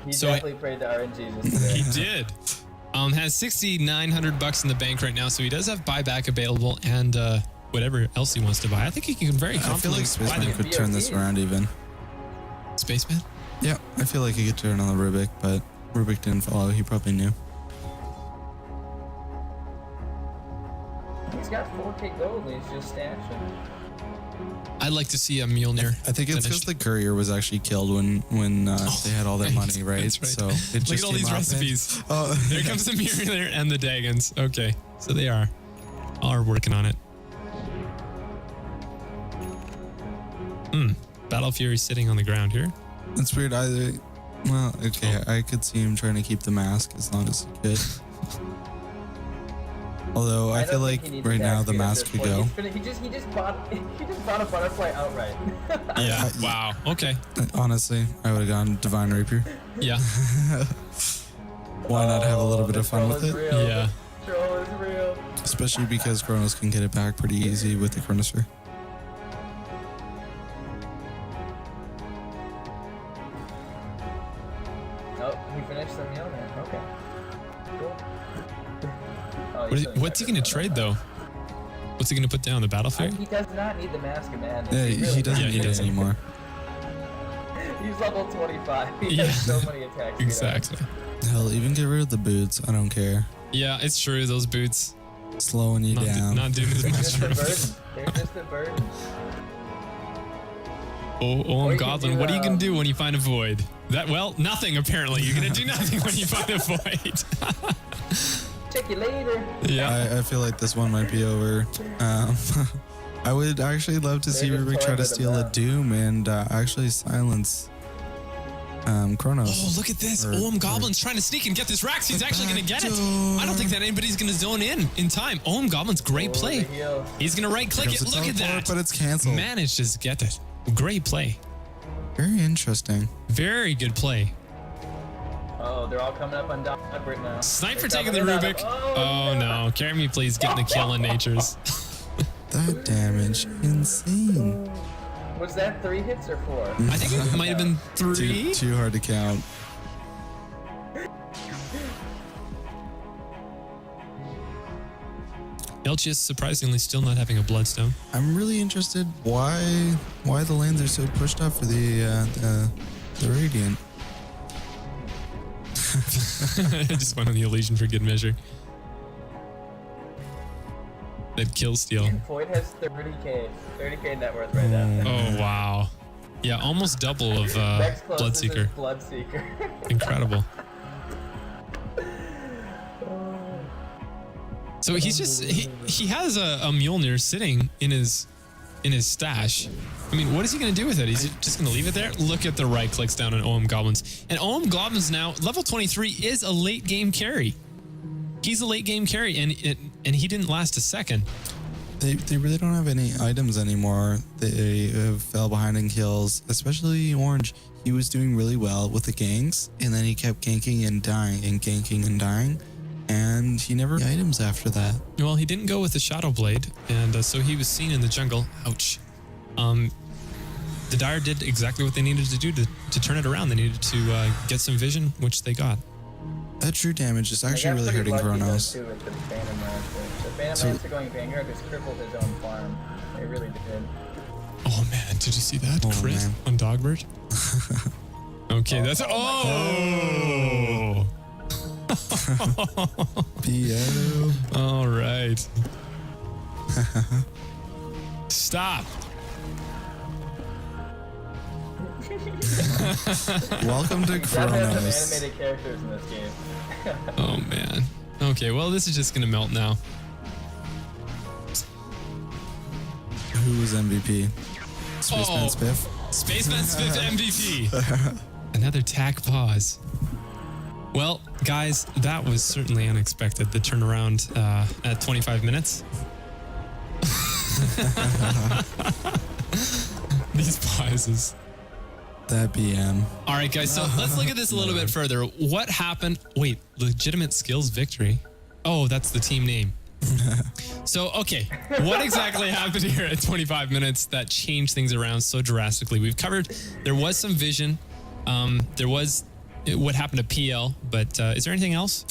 He So definitely prayed to RNG just today. he did. Has $6,900 in the bank right now, so he does have buyback available and whatever else he wants to buy. I think he can very I feel confidently like buy Spaceman them. could turn this VOD. around even. Spaceman? Yeah, I feel like he could turn on the Rubik, but Rubik didn't follow. He probably knew. He's got 4K gold and he's just stashing. I'd like to see a Mjolnir. I think it's because finished. the courier was actually killed when they had all that money, right? That's right. So it Look just at all came these out recipes. Oh, There comes the Mjolnir and the Dagons. Okay, so they are working on it. Battle Fury sitting on the ground here. It's weird. Well, okay, I could see him trying to keep the mask as long as he could. Although I feel don't like think he needs right now attack the speed at mask this could point. go. He just bought a butterfly outright. Yeah. Wow. Okay. Honestly, I would have gone Divine Rapier. Yeah. Why not have a little bit the of fun troll with is it? real. Yeah. The troll is real. Especially because Kronos can get it back pretty easy with the Chronosphere. Oh, he finished the meal now. Okay. Cool. Oh, What's he going to trade though? What's he going to put down? The battlefield? He does not need the Mask of Madness. Yeah, really he doesn't Yeah, he need it doesn't. anymore. He's level 25. He Yeah. has so many attacks. Exactly. Hell, even get rid of the boots. I don't care. Yeah, it's true. Those boots Slowing you down. not doing as They're much just a for him. burden. They're just a burden. Oh, Or you Goblin, can what are you gonna do, do when you find a void? Nothing apparently. You're gonna do nothing when you find a void. Check you later. Yeah. I feel like this one might be over. I would actually love to see They're just Rubik try toying to with steal them a now. Doom and actually silence Kronos. Oh, look at this. Or- Goblin's trying to sneak and get this Rax. He's actually going to get it. I don't think that anybody's going to zone in time. Goblin's great Oh, play. the heal. He's going to right click Goes it. to Look at teleport, that. But it's canceled. Managed to get it. Great play. Very interesting. Very good play. Oh, they're all coming up on Doc right now. Snipe They're for taking the coming in on Rubik. him. Oh, no. Carry me, please. Getting the kill in Natures. That damage, insane. Was that 3 hits or 4? I think it might have been 3. Too hard to count. Elchius surprisingly still not having a Bloodstone. I'm really interested why the lanes are so pushed up for the Radiant. I just went on the Elysian for good measure. That kill steal. Void has 30k net worth right now. Oh, wow. Yeah, almost double of Next closest is Bloodseeker. Bloodseeker. Incredible. So he's just he has a Mjolnir sitting in his stash. I mean, what is he going to do with it? He's just going to leave it there? Look at the right clicks down on OM Goblins. And OM Goblins now, level 23 is a late game carry. He's a late game carry, and he didn't last a second. They really don't have any items anymore. They fell behind in kills, especially Orange. He was doing really well with the ganks, and then he kept ganking and dying and ganking and dying, and he never had items after that. Well, he didn't go with the Shadow Blade, and so he was seen in the jungle. Ouch. The Dire did exactly what they needed to do to turn it around. They needed to get some vision, which they got. That true damage is I actually got really pretty hurting lucky, though, Kronos. too, with the Phantom Lancer. The Phantom So- Lancer going Vanguard just crippled his own farm. It really did. Oh man, did you see that Oh, crit man. on Dogbird? Okay, that's BO. all right. Stop. Welcome to Definitely have some Kronos. animated characters in this game. Oh man. Okay, well this is just gonna melt now. Who was MVP? Spaceman Oh. Spiff? Spaceman's fifth MVP. Another tack pause. Well, guys, that was certainly unexpected. The turnaround at 25 minutes. These pauses. That BM. All right, guys, so let's look at this a little bit further. What happened? Wait, legitimate skills victory. Oh, that's the team name. So, okay, what exactly happened here at 25 minutes that changed things around so drastically? We've covered, there was some vision. There was what happened to PL, but is there anything else?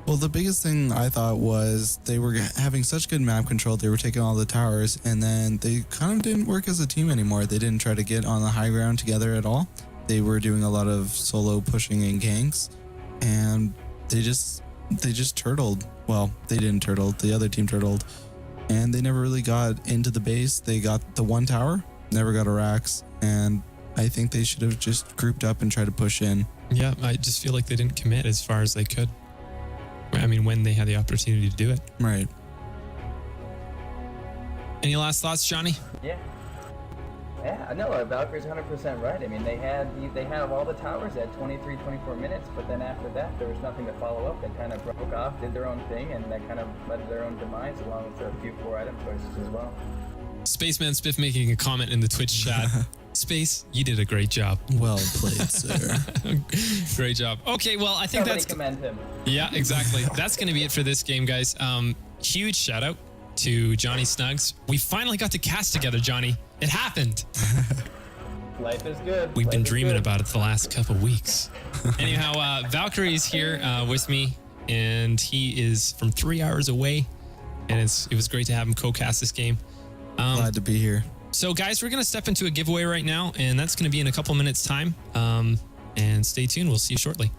Well, the biggest thing I thought was they were having such good map control. They were taking all the towers, and then they kind of didn't work as a team anymore. They didn't try to get on the high ground together at all. They were doing a lot of solo pushing and ganks, and they just turtled. Well, they didn't turtle. The other team turtled, and they never really got into the base. They got the one tower, never got a Rax, and I think they should have just grouped up and tried to push in. Yeah, I just feel like they didn't commit as far as they could. I mean, when they had the opportunity to do it. Right. Any last thoughts, Johnny? Yeah. Yeah, no, Valkyrie's 100% right. I mean, they have all the towers at 23, 24 minutes, but then after that, there was nothing to follow up. They kind of broke off, did their own thing, and that kind of led to their own demise, along with a few poor item choices as well. Spaceman Spiff making a comment in the Twitch chat. Space, you did a great job. Well played, sir. Great job. Okay, well, I think Somebody commend him. Yeah, exactly. That's going to be it for this game, guys. Huge shout out to Johnny Snuggs. We finally got to cast together, Johnny. It happened. Life is good. We've been Life is dreaming good. about it the last couple weeks. Anyhow, Valkyrie is here with me, and he is from 3 hours away. And it was great to have him co-cast this game. Glad to be here. So, guys, we're going to step into a giveaway right now, and that's going to be in a couple minutes' time. And stay tuned. We'll see you shortly.